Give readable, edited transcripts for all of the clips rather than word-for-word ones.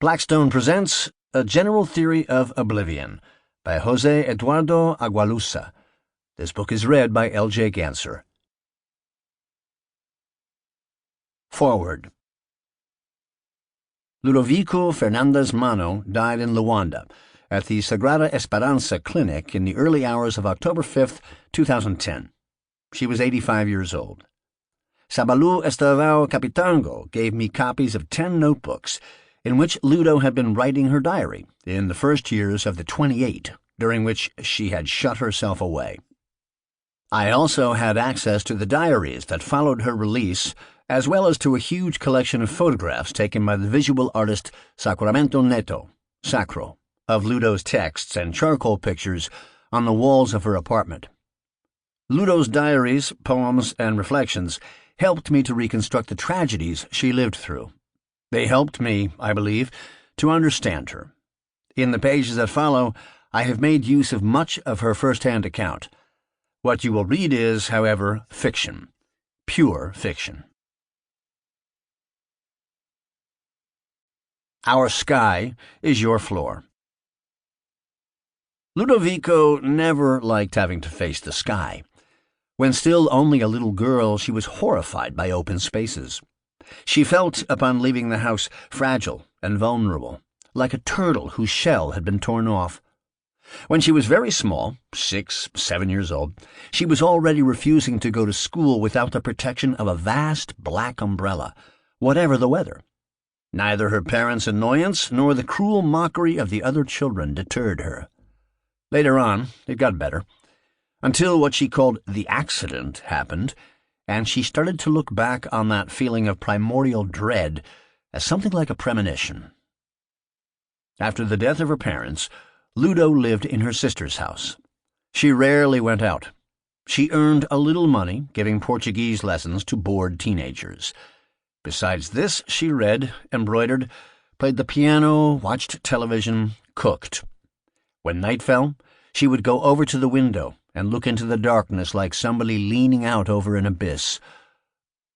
Blackstone presents A General Theory of Oblivion by José Eduardo Agualusa. This book is read by L.J. Ganser. Forward. Ludovico Fernandez Mano died in Luanda at the Sagrada Esperanza Clinic in the early hours of October 5, 2010. She was 85 years old. Sabalu Estavao Capitango gave me copies of 10 notebooks in which Ludo had been writing her diary in the first years of the 28, during which she had shut herself away. I also had access to the diaries that followed her release, as well as to a huge collection of photographs taken by the visual artist Sacramento Neto, Sacro, of Ludo's texts and charcoal pictures on the walls of her apartment. Ludo's diaries, poems, and reflections helped me to reconstruct the tragedies she lived through. They helped me, I believe, to understand her. In the pages that follow, I have made use of much of her first-hand account. What you will read is, however, fiction. Pure fiction. Our sky is your floor. Ludovico never liked having to face the sky. When still only a little girl, she was horrified by open spaces. She felt, upon leaving the house, fragile and vulnerable, like a turtle whose shell had been torn off. When she was very small, 6, 7 years old, she was already refusing to go to school without the protection of a vast black umbrella, whatever the weather. Neither her parents' annoyance nor the cruel mockery of the other children deterred her. Later on, it got better, until what she called the accident happened, and she started to look back on that feeling of primordial dread as something like a premonition. After the death of her parents, Ludo lived in her sister's house. She rarely went out. She earned a little money giving Portuguese lessons to bored teenagers. Besides this, she read, embroidered, played the piano, watched television, cooked. When night fell, she would go over to the window and look into the darkness like somebody leaning out over an abyss.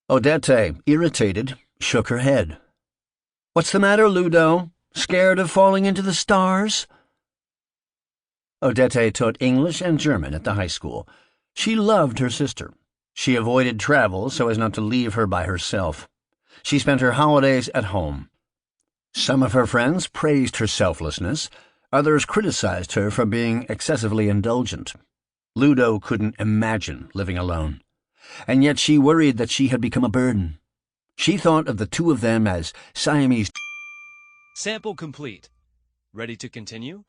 Odette, irritated, shook her head. "What's the matter, Ludo? Scared of falling into the stars?" Odette taught English and German at the high school. She loved her sister. She avoided travel so as not to leave her by herself. She spent her holidays at home. Some of her friends praised her selflessness. Others criticized her for being excessively indulgent. Ludo couldn't imagine living alone, and yet she worried that she had become a burden. She thought of the two of them as Siamese. Sample complete. Ready to continue?